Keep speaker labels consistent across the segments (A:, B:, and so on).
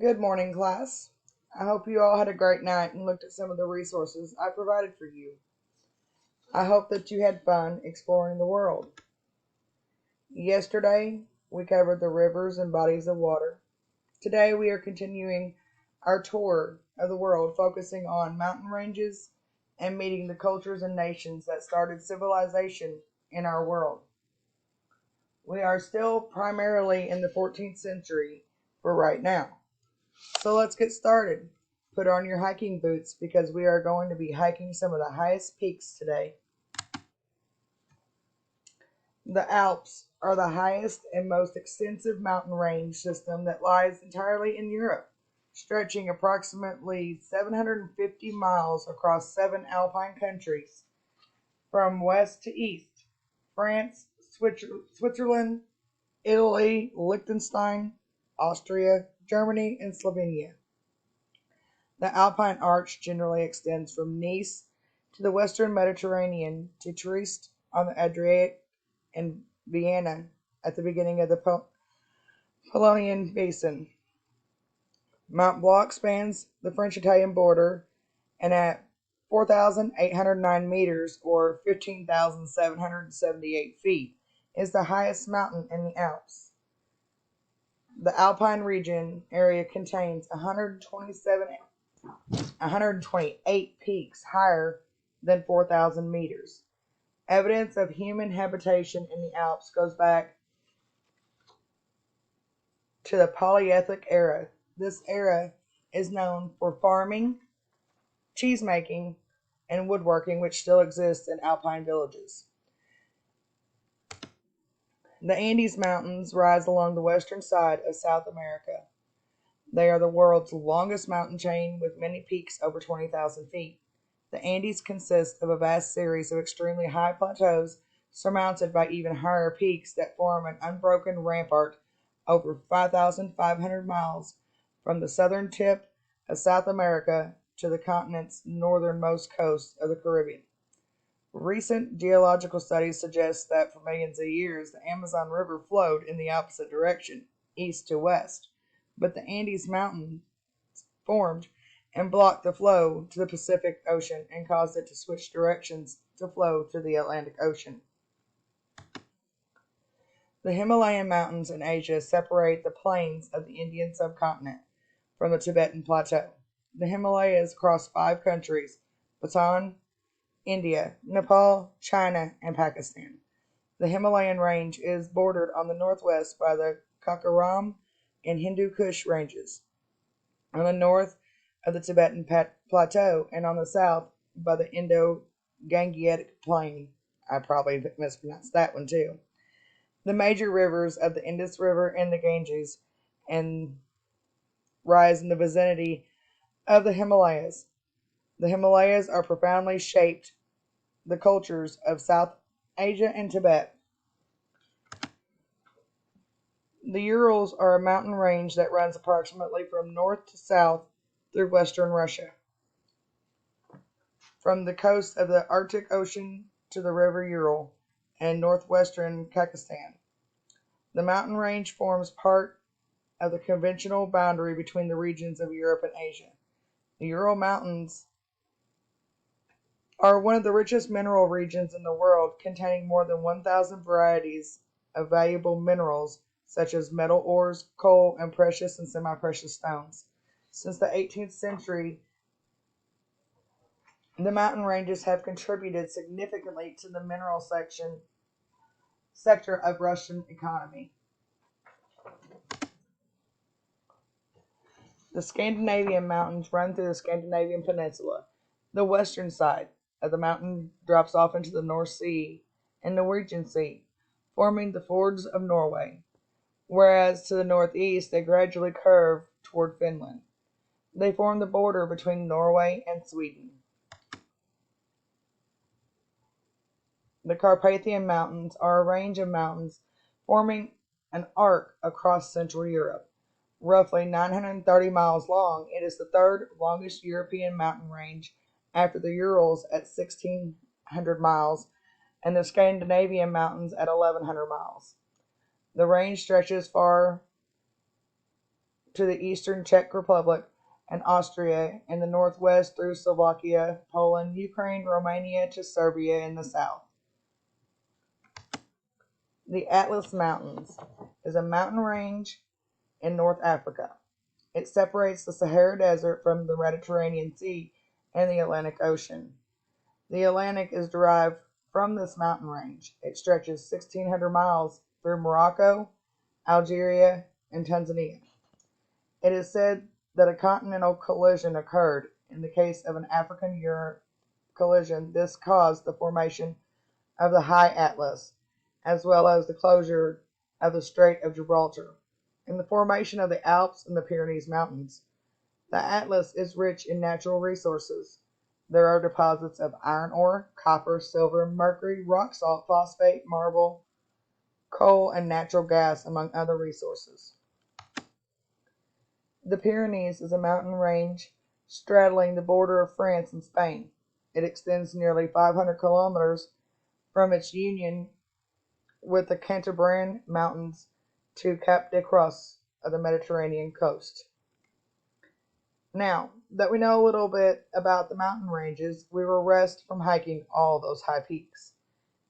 A: Good morning, class. I hope you all had a great night and looked at some of the resources I provided for you. I hope that you had fun exploring the world. Yesterday, we covered the rivers and bodies of water. Today, we are continuing our tour of the world, focusing on mountain ranges and meeting the cultures and nations that started civilization in our world. We are still primarily in the 14th century for right now. So let's get started. Put on your hiking boots because we are going to be hiking some of the highest peaks today. The Alps are the highest and most extensive mountain range system that lies entirely in Europe, stretching approximately 750 miles across 7 alpine countries from west to east: France, Switzerland, Italy, Liechtenstein, Austria, Germany, and Slovenia. The Alpine Arch generally extends from Nice to the western Mediterranean to Trieste on the Adriatic and Vienna at the beginning of the Pannonian Basin. Mount Blanc spans the French-Italian border and at 4,809 meters or 15,778 feet is the highest mountain in the Alps. The Alpine region area contains 128 peaks higher than 4,000 meters. Evidence of human habitation in the Alps goes back to the Paleolithic era. This era is known for farming, cheese making, and woodworking, which still exists in alpine villages. The Andes Mountains rise along the western side of South America. They are the world's longest mountain chain with many peaks over 20,000 feet. The Andes consist of a vast series of extremely high plateaus surmounted by even higher peaks that form an unbroken rampart over 5,500 miles from the southern tip of South America to the continent's northernmost coast of the Caribbean. Recent geological studies suggest that for millions of years the Amazon River flowed in the opposite direction, east to west, but the Andes Mountains formed and blocked the flow to the Pacific Ocean and caused it to switch directions to flow to the Atlantic Ocean. The Himalayan mountains in Asia separate the plains of the Indian subcontinent from the Tibetan Plateau. The Himalayas cross 5 countries: Bhutan, India, Nepal, China, and Pakistan. The Himalayan range is bordered on the northwest by the Karakoram and Hindu Kush ranges, on the north of the Tibetan Plateau, and on the south by the Indo-Gangetic Plain. I probably mispronounced that one too. The major rivers of the Indus River and the Ganges and rise in the vicinity of the Himalayas. The Himalayas are profoundly shaped the cultures of South Asia and Tibet. The Urals are a mountain range that runs approximately from north to south through western Russia, from the coast of the Arctic Ocean to the river Ural and northwestern Kazakhstan. The mountain range forms part of the conventional boundary between the regions of Europe and Asia. The Ural Mountains are one of the richest mineral regions in the world, containing more than 1,000 varieties of valuable minerals such as metal ores, coal, and precious and semi-precious stones. Since the 18th century, the mountain ranges have contributed significantly to the mineral sector of Russian economy. The Scandinavian mountains run through the Scandinavian peninsula. The western side of the mountain drops off into the North Sea and Norwegian Sea, forming the fjords of Norway, whereas to the northeast they gradually curve toward Finland. They form the border between Norway and Sweden. The Carpathian Mountains are a range of mountains forming an arc across Central Europe. Roughly 930 miles long, it is the third longest European mountain range after the Urals at 1,600 miles and the Scandinavian mountains at 1,100 miles. The range stretches far to the eastern Czech Republic and Austria in the northwest through Slovakia, Poland, Ukraine, Romania to Serbia in the south. The Atlas Mountains is a mountain range in North Africa. It separates the Sahara Desert from the Mediterranean Sea and the Atlantic Ocean. The Atlantic is derived from this mountain range. It stretches 1,600 miles through Morocco, Algeria, and Tanzania. It is said that a continental collision occurred. In the case of an African-Europe collision, this caused the formation of the High Atlas, as well as the closure of the Strait of Gibraltar, and the formation of the Alps and the Pyrenees Mountains. The Atlas is rich in natural resources. There are deposits of iron ore, copper, silver, mercury, rock salt, phosphate, marble, coal, and natural gas, among other resources. The Pyrenees is a mountain range straddling the border of France and Spain. It extends nearly 500 kilometers from its union with the Cantabrian Mountains to Cap de Croce of the Mediterranean coast. Now that we know a little bit about the mountain ranges, we will rest from hiking all those high peaks.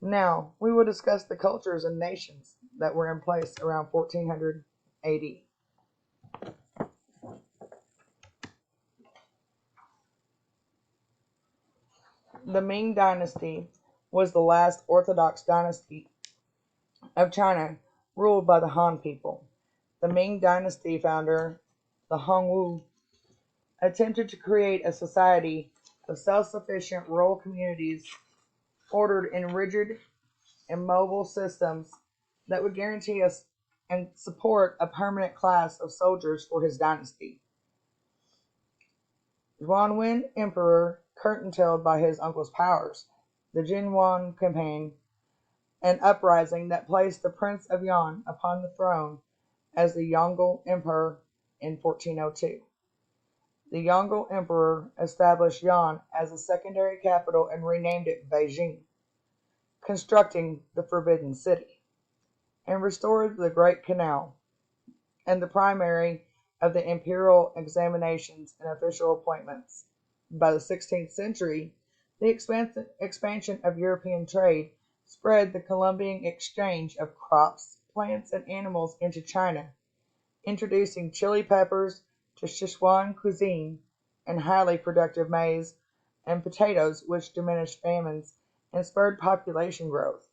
A: Now we will discuss the cultures and nations that were in place around 1400 AD. The Ming Dynasty was the last Orthodox dynasty of China ruled by the Han people. The Ming Dynasty founder, the Hongwu, attempted to create a society of self-sufficient rural communities ordered in rigid, immobile systems that would guarantee us and support a permanent class of soldiers for his dynasty. Yuanwen Emperor, curtailed by his uncle's powers, the Jinyuan campaign, an uprising that placed the Prince of Yan upon the throne as the Yongle Emperor in 1402. The Yongle Emperor established Yan as a secondary capital and renamed it Beijing, constructing the Forbidden City, and restored the Great Canal and the primary of the imperial examinations and official appointments. By the 16th century, the expansion of European trade spread the Columbian exchange of crops, plants, and animals into China, introducing chili peppers to Sichuan cuisine and highly productive maize and potatoes, which diminished famines and spurred population growth.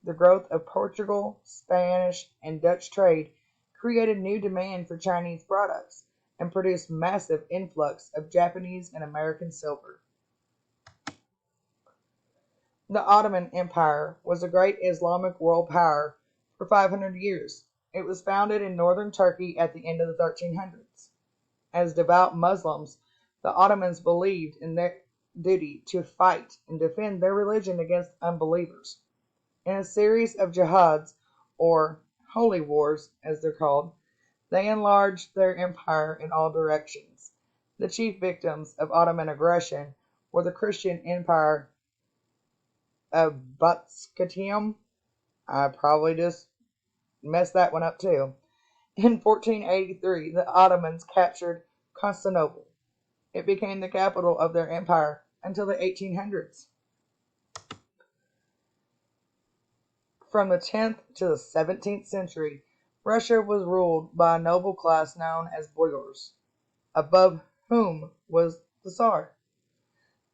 A: The growth of Portugal, Spanish, and Dutch trade created new demand for Chinese products and produced massive influx of Japanese and American silver. The Ottoman Empire was a great Islamic world power for 500 years. It was founded in northern Turkey at the end of the 1300s. As devout Muslims, the Ottomans believed in their duty to fight and defend their religion against unbelievers. In a series of jihads, or holy wars as they're called, they enlarged their empire in all directions. The chief victims of Ottoman aggression were the Christian empire of Byzantium. I probably just messed that one up too. In 1483, the Ottomans captured Constantinople. It became the capital of their empire until the 1800s. From the 10th to the 17th century, Russia was ruled by a noble class known as boyars, above whom was the Tsar.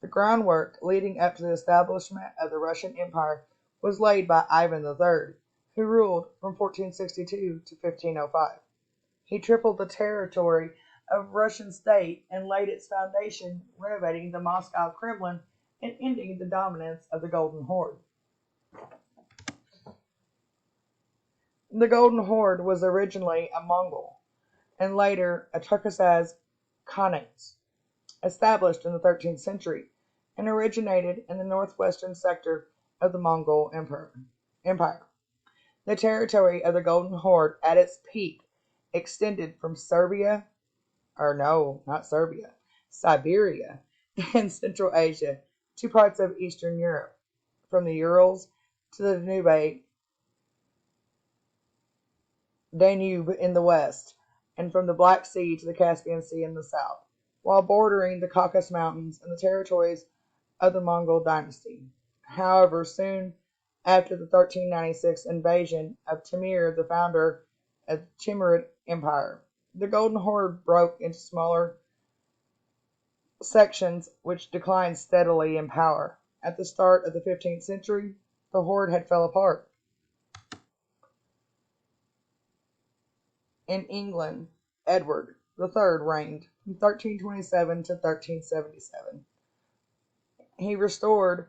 A: The groundwork leading up to the establishment of the Russian Empire was laid by Ivan III, who ruled from 1462 to 1505. He tripled the territory of Russian state and laid its foundation, renovating the Moscow Kremlin and ending the dominance of the Golden Horde. The Golden Horde was originally a Mongol and later a Turkesaz Khanate, established in the 13th century, and originated in the northwestern sector of the Mongol Empire. The territory of the Golden Horde at its peak extended from Siberia and Central Asia to parts of Eastern Europe, from the Urals to the Danube in the west, and from the Black Sea to the Caspian Sea in the south, while bordering the Caucasus Mountains and the territories of the Mongol dynasty. However, soon after the 1396 invasion of Timur, the founder of the Timurid Empire, the Golden Horde broke into smaller sections which declined steadily in power. At the start of the 15th century, the horde had fell apart. In England, Edward III reigned from 1327 to 1377. He restored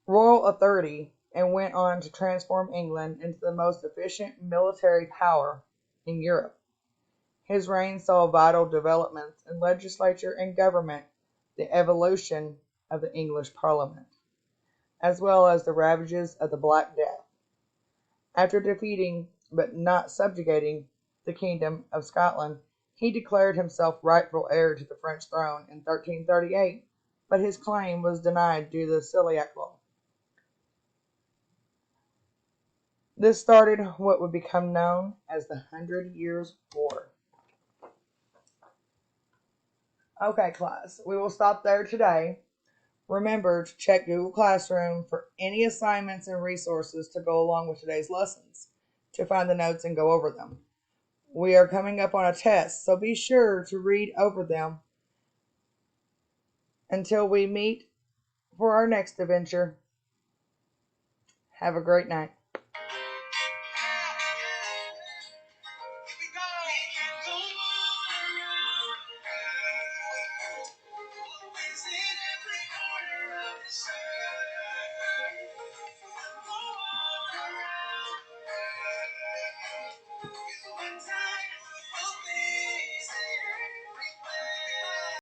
A: royal authority and went on to transform England into the most efficient military power in Europe. His reign saw vital developments in legislature and government, the evolution of the English Parliament, as well as the ravages of the Black Death. After defeating, but not subjugating, the Kingdom of Scotland, he declared himself rightful heir to the French throne in 1338, but his claim was denied due to the Celiac Law. This started what would become known as the 100 Years' War. Okay, class, we will stop there today. Remember to check Google Classroom for any assignments and resources to go along with today's lessons, to find the notes and go over them. We are coming up on a test, so be sure to read over them. Until we meet for our next adventure, have a great night.